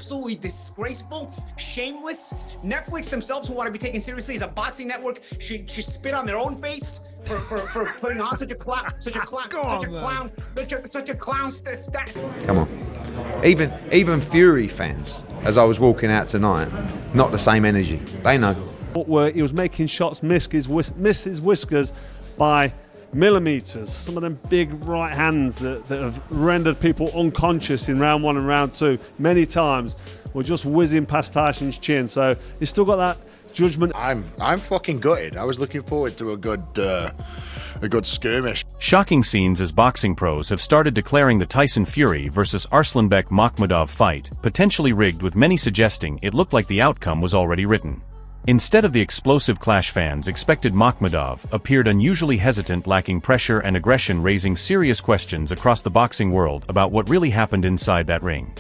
absolutely disgraceful, shameless. Netflix themselves, who want to be taken seriously as a boxing network, should spit on their own face for putting on such a clown stat. Come on. Even Fury fans, as I was walking out tonight, not the same energy. They know. Where he was making shots miss his whiskers by millimetres. Some of them big right hands that have rendered people unconscious in round 1 and round 2 many times were just whizzing past Tyson's chin. So he's still got that judgment. I'm fucking gutted. I was looking forward to a good skirmish. Shocking scenes as boxing pros have started declaring the Tyson Fury versus Arslanbek Makhmudov fight potentially rigged, with many suggesting it looked like the outcome was already written. Instead of the explosive clash fans expected, Makhmudov appeared unusually hesitant, lacking pressure and aggression, raising serious questions across the boxing world about what really happened inside that ring.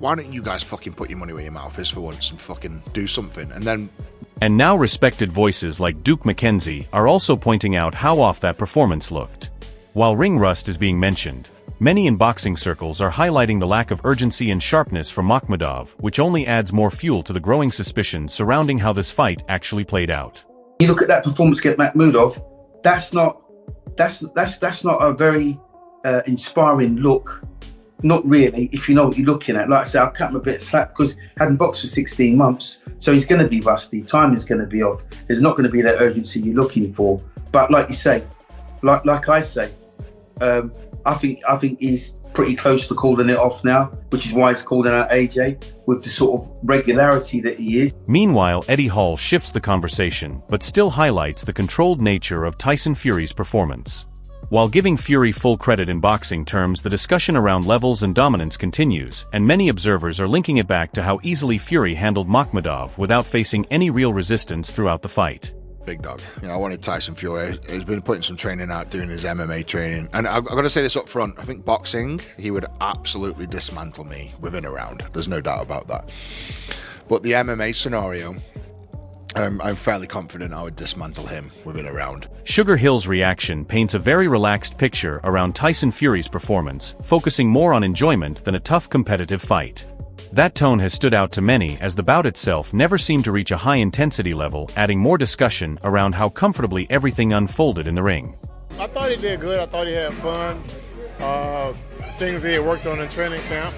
Why don't you guys fucking put your money where your mouth is for once and fucking do something? And now respected voices like Duke McKenzie are also pointing out how off that performance looked. While ring rust is being mentioned, many in boxing circles are highlighting the lack of urgency and sharpness from Makhmudov, which only adds more fuel to the growing suspicions surrounding how this fight actually played out. You look at that performance against Makhmudov, that's not a very inspiring look. Not really, if you know what you're looking at. Like I said, I'll cut him a bit of slack because he hadn't boxed for 16 months, so he's going to be rusty. Time is going to be off. There's not going to be that urgency you're looking for. But like you say, like I say, I think he's pretty close to calling it off now, which is why he's calling out AJ with the sort of regularity that he is. Meanwhile, Eddie Hall shifts the conversation, but still highlights the controlled nature of Tyson Fury's performance. While giving Fury full credit in boxing terms, the discussion around levels and dominance continues, and many observers are linking it back to how easily Fury handled Makhmudov without facing any real resistance throughout the fight. Big dog. I wanted Tyson Fury. He's been putting some training out, doing his MMA training. And I've got to say this up front. I think boxing, he would absolutely dismantle me within a round. There's no doubt about that. But the MMA scenario, I'm fairly confident I would dismantle him within a round. Sugar Hill's reaction paints a very relaxed picture around Tyson Fury's performance, focusing more on enjoyment than a tough competitive fight. That tone has stood out to many, as the bout itself never seemed to reach a high-intensity level, adding more discussion around how comfortably everything unfolded in the ring. I thought he did good. I thought he had fun. Things he had worked on in training camp.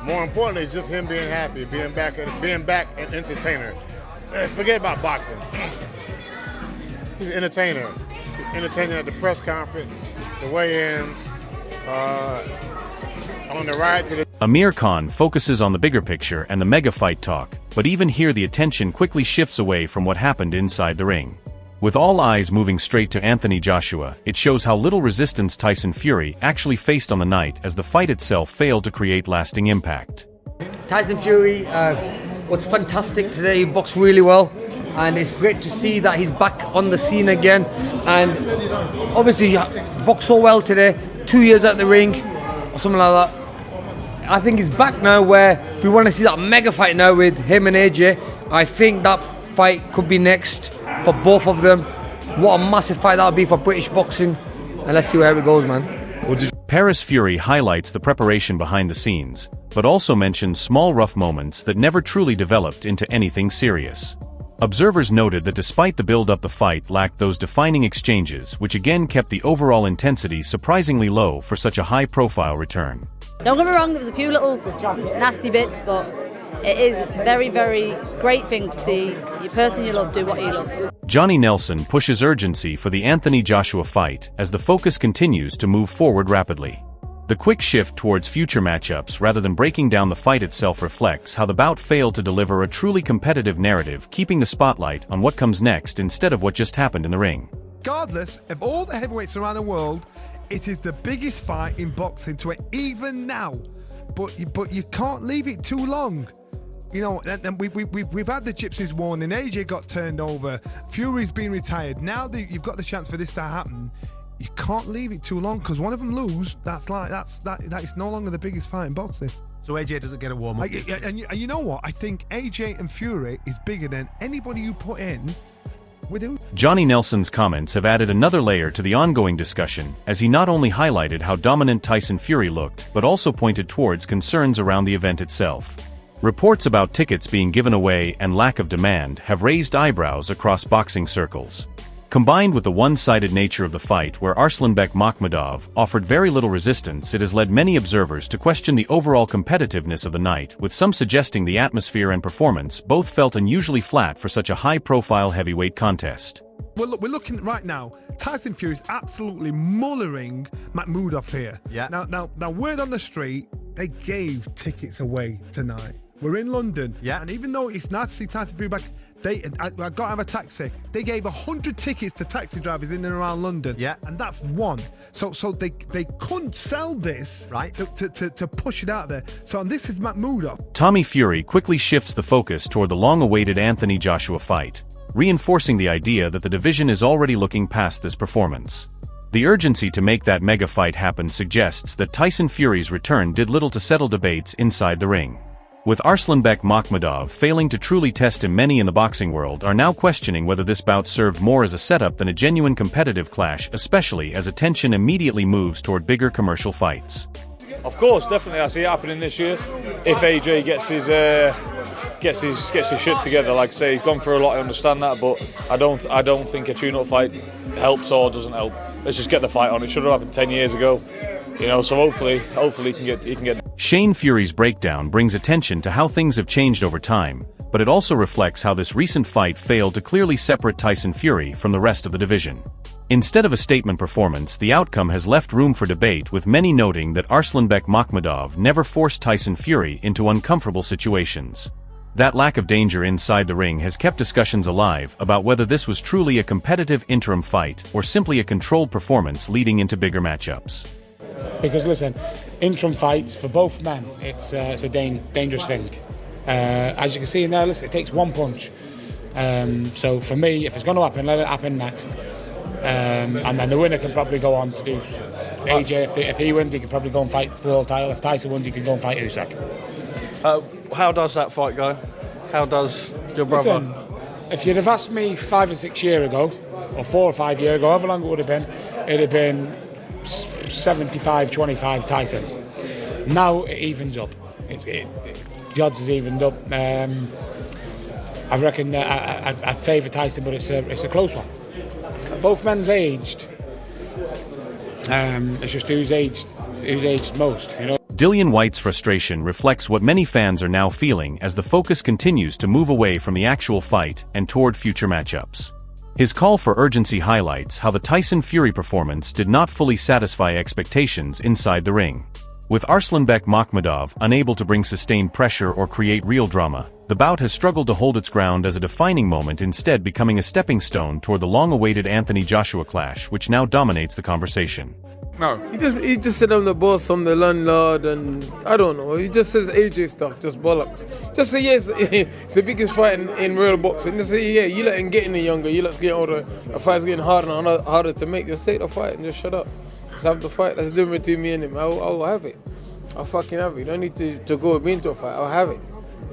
More importantly, just him being happy, being back an entertainer. Forget about boxing. He's an entertainer. Entertaining at the press conference, the weigh-ins, on the ride to the... Amir Khan focuses on the bigger picture and the mega fight talk, but even here the attention quickly shifts away from what happened inside the ring. With all eyes moving straight to Anthony Joshua, it shows how little resistance Tyson Fury actually faced on the night, as the fight itself failed to create lasting impact. Tyson Fury was fantastic today. He boxed really well, and it's great to see that he's back on the scene again. And obviously he boxed so well today, 2 years at the ring or something like that. I think he's back now, where we want to see that mega fight now with him and AJ. I think that fight could be next for both of them. What a massive fight that would be for British boxing, and let's see where it goes, man. Paris Fury highlights the preparation behind the scenes, but also mentions small rough moments that never truly developed into anything serious. Observers noted that despite the build-up, the fight lacked those defining exchanges, which again kept the overall intensity surprisingly low for such a high-profile return. Don't get me wrong, there was a few little nasty bits, but it's a very, very great thing to see your person you love do what he loves. Johnny Nelson pushes urgency for the Anthony Joshua fight as the focus continues to move forward rapidly. The quick shift towards future matchups rather than breaking down the fight itself reflects how the bout failed to deliver a truly competitive narrative, keeping the spotlight on what comes next instead of what just happened in the ring. Regardless of all the heavyweights around the world, it is the biggest fight in boxing to it, even now. But you can't leave it too long. You know, and we've had the Gypsies warning. AJ got turned over. Fury's been retired. Now that you've got the chance for this to happen, you can't leave it too long, because one of them lose. That is no longer the biggest fight in boxing. So AJ doesn't get a warm up. And you know what? I think AJ and Fury is bigger than anybody you put in we do. Johnny Nelson's comments have added another layer to the ongoing discussion, as he not only highlighted how dominant Tyson Fury looked, but also pointed towards concerns around the event itself. Reports about tickets being given away and lack of demand have raised eyebrows across boxing circles. Combined with the one-sided nature of the fight where Arslanbek Makhmudov offered very little resistance, it has led many observers to question the overall competitiveness of the night, with some suggesting the atmosphere and performance both felt unusually flat for such a high-profile heavyweight contest. Well, look, we're looking right now. Tyson Fury is absolutely mullering Makhmudov here. Yeah. Now, word on the street, they gave tickets away tonight. We're in London. Yeah. And even though it's nice to see Tyson Fury back, I got to have a taxi. They gave 100 tickets to taxi drivers in and around London. Yeah. And that's one. So they couldn't sell this right to push it out there. So this is Makhmudov. Tommy Fury quickly shifts the focus toward the long-awaited Anthony Joshua fight, reinforcing the idea that the division is already looking past this performance. The urgency to make that mega fight happen suggests that Tyson Fury's return did little to settle debates inside the ring. With Arslanbek Makhmudov failing to truly test him, many in the boxing world are now questioning whether this bout served more as a setup than a genuine competitive clash, especially as attention immediately moves toward bigger commercial fights. Of course, definitely, I see it happening this year. If AJ gets his shit together, like I say, he's gone through a lot. I understand that, but I don't think a tune-up fight helps or doesn't help. Let's just get the fight on. It should have happened 10 years ago. So hopefully he can get. Shane Fury's breakdown brings attention to how things have changed over time, but it also reflects how this recent fight failed to clearly separate Tyson Fury from the rest of the division. Instead of a statement performance, the outcome has left room for debate, with many noting that Arslanbek Makhmudov never forced Tyson Fury into uncomfortable situations. That lack of danger inside the ring has kept discussions alive about whether this was truly a competitive interim fight or simply a controlled performance leading into bigger matchups. Because listen, interim fights for both men, it's a dangerous thing. As you can see in there, listen, it takes one punch. So for me, if it's going to happen, let it happen next. And then the winner can probably go on to do. AJ, if he wins, he can probably go and fight the world title. If Tyson wins, he can go and fight Usyk. How does that fight go? How does your brother? Listen, if you'd have asked me 5 or 6 years ago, or 4 or 5 years ago, however long it would have been, it'd have been 75-25 Tyson. Now it evens up. The odds is evened up. I reckon I'd favour Tyson, but it's a close one. Both men's aged. It's just who's aged most. Dillian Whyte's frustration reflects what many fans are now feeling as the focus continues to move away from the actual fight and toward future matchups. His call for urgency highlights how the Tyson Fury performance did not fully satisfy expectations inside the ring. With Arslanbek Makhmudov unable to bring sustained pressure or create real drama, the bout has struggled to hold its ground as a defining moment, instead becoming a stepping stone toward the long-awaited Anthony Joshua clash, which now dominates the conversation. No. He just said I'm the boss, I'm the landlord, and I don't know. He just says AJ stuff, just bollocks. Just say yes, it's the biggest fight in real boxing. Just say yeah, you let him get any younger, you let him get older. The fight's getting harder and harder to make. Just take the fight and just shut up. Just have the fight. That's the difference between me and him. I'll have it. I'll fucking have it. You don't need to go with me into a fight. I'll have it.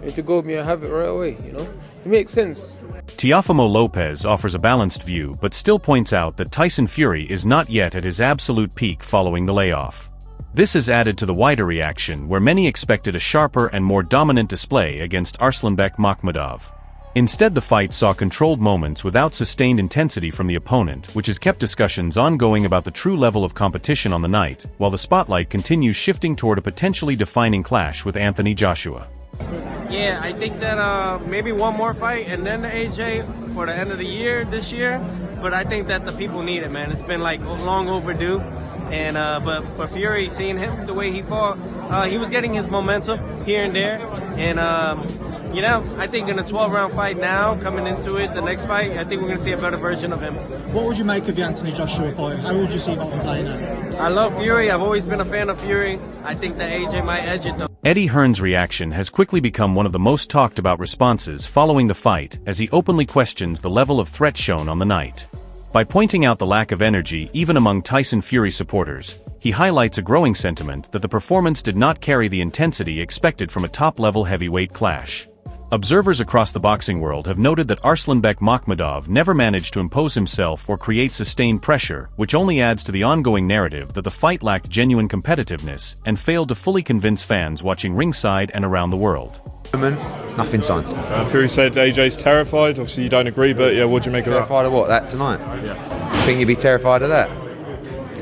You need to go with me, I'll have it right away, It makes sense. Teofimo Lopez offers a balanced view, but still points out that Tyson Fury is not yet at his absolute peak following the layoff. This is added to the wider reaction, where many expected a sharper and more dominant display against Arslanbek Makhmudov. Instead, the fight saw controlled moments without sustained intensity from the opponent, which has kept discussions ongoing about the true level of competition on the night, while the spotlight continues shifting toward a potentially defining clash with Anthony Joshua. Yeah, I think that maybe one more fight and then the AJ for the end of the year this year. But I think that the people need it, man. It's been like long overdue. And but for Fury, seeing him the way he fought, he was getting his momentum here and there. And I think in a 12-round fight now, coming into it, the next fight, I think we're going to see a better version of him. What would you make of the Anthony Joshua fight? How would you see Boxing playing that? I love Fury. I've always been a fan of Fury. I think that AJ might edge it, though. Eddie Hearn's reaction has quickly become one of the most talked about responses following the fight, as he openly questions the level of threat shown on the night. By pointing out the lack of energy even among Tyson Fury supporters, he highlights a growing sentiment that the performance did not carry the intensity expected from a top-level heavyweight clash. Observers across the boxing world have noted that Arslanbek Makhmudov never managed to impose himself or create sustained pressure, which only adds to the ongoing narrative that the fight lacked genuine competitiveness and failed to fully convince fans watching ringside and around the world. Nothing signed. Fury said AJ's terrified. Obviously you don't agree, but yeah, what do you make of that? Terrified of what? That tonight? Yeah. You think you'd be terrified of that?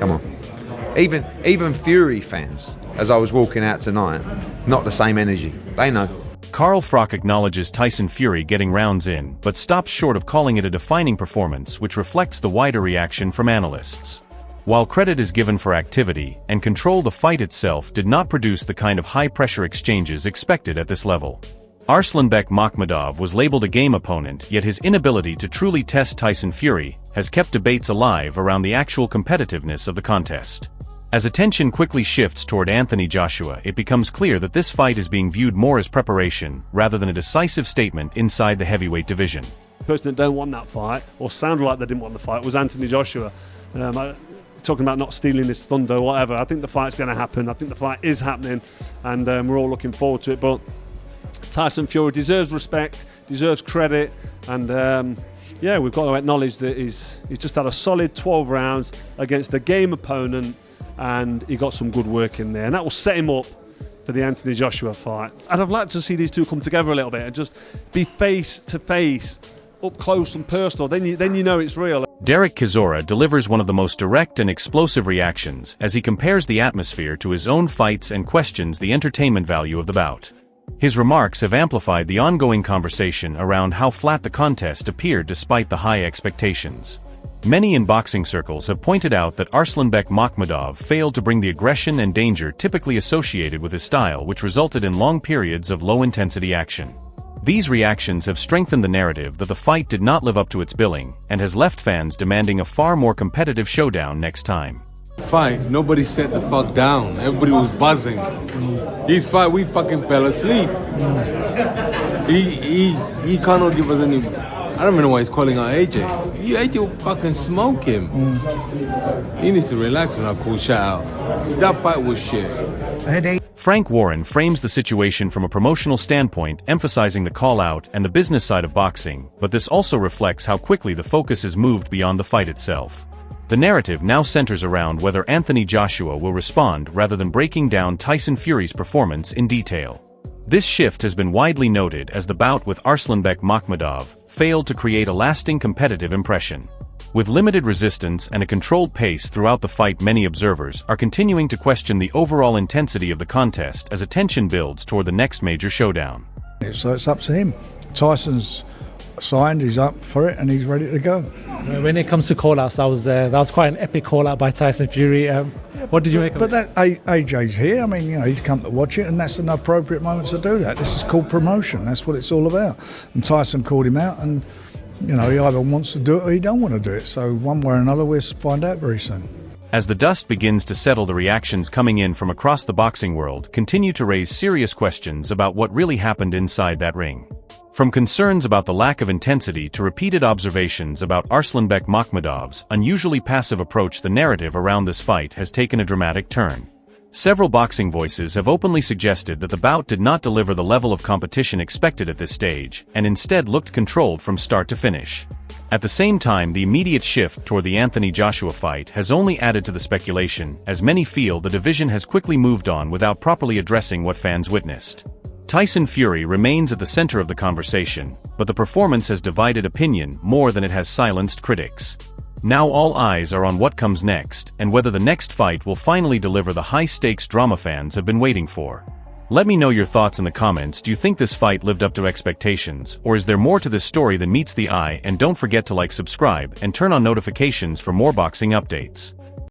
Come on. Even Fury fans, as I was walking out tonight, not the same energy. They know. Carl Froch acknowledges Tyson Fury getting rounds in, but stops short of calling it a defining performance, which reflects the wider reaction from analysts. While credit is given for activity and control, the fight itself did not produce the kind of high-pressure exchanges expected at this level. Arslanbek Makhmudov was labeled a game opponent, yet his inability to truly test Tyson Fury has kept debates alive around the actual competitiveness of the contest. As attention quickly shifts toward Anthony Joshua, it becomes clear that this fight is being viewed more as preparation rather than a decisive statement inside the heavyweight division. The person that don't want that fight, or sounded like they didn't want the fight, was Anthony Joshua. Talking about not stealing his thunder or whatever. I think the fight's going to happen. I think the fight is happening, and we're all looking forward to it. But Tyson Fury deserves respect, deserves credit, and yeah, we've got to acknowledge that he's just had a solid 12 rounds against a game opponent, and he got some good work in there, and that will set him up for the Anthony Joshua fight. And I'd like to see these two come together a little bit and just be face to face, up close and personal. Then you know it's real. Derek Chisora delivers one of the most direct and explosive reactions as he compares the atmosphere to his own fights and questions the entertainment value of the bout. His remarks have amplified the ongoing conversation around how flat the contest appeared despite the high expectations. Many in boxing circles have pointed out that Arslanbek Makhmudov failed to bring the aggression and danger typically associated with his style, which resulted in long periods of low-intensity action. These reactions have strengthened the narrative that the fight did not live up to its billing, and has left fans demanding a far more competitive showdown next time. Fight, nobody sat the fuck down. Everybody was buzzing. His fight, we fucking fell asleep. He cannot give us any... I don't even know why he's calling out AJ. AJ will fucking smoke him. He needs to relax when I call shout out. That fight was shit. Frank Warren frames the situation from a promotional standpoint, emphasizing the call-out and the business side of boxing, but this also reflects how quickly the focus has moved beyond the fight itself. The narrative now centers around whether Anthony Joshua will respond rather than breaking down Tyson Fury's performance in detail. This shift has been widely noted as the bout with Arslanbek Makhmudov failed to create a lasting competitive impression. With limited resistance and a controlled pace throughout the fight, many observers are continuing to question the overall intensity of the contest as attention builds toward the next major showdown. So it's up to him. Tyson's signed, he's up for it, and he's ready to go. When it comes to call-outs, that was quite an epic call-out by Tyson Fury. What did you make of it? But AJ's here. I mean, he's come to watch it, and that's an appropriate moment to do that. This is called promotion. That's what it's all about. And Tyson called him out, and he either wants to do it or he don't want to do it. So one way or another, we'll find out very soon. As the dust begins to settle, the reactions coming in from across the boxing world continue to raise serious questions about what really happened inside that ring. From concerns about the lack of intensity to repeated observations about Arslanbek Makhmudov's unusually passive approach, the narrative around this fight has taken a dramatic turn. Several boxing voices have openly suggested that the bout did not deliver the level of competition expected at this stage, and instead looked controlled from start to finish. At the same time, the immediate shift toward the Anthony Joshua fight has only added to the speculation, as many feel the division has quickly moved on without properly addressing what fans witnessed. Tyson Fury remains at the center of the conversation, but the performance has divided opinion more than it has silenced critics. Now all eyes are on what comes next, and whether the next fight will finally deliver the high-stakes drama fans have been waiting for. Let me know your thoughts in the comments. Do you think this fight lived up to expectations, or is there more to this story than meets the eye? And don't forget to like, subscribe, and turn on notifications for more boxing updates.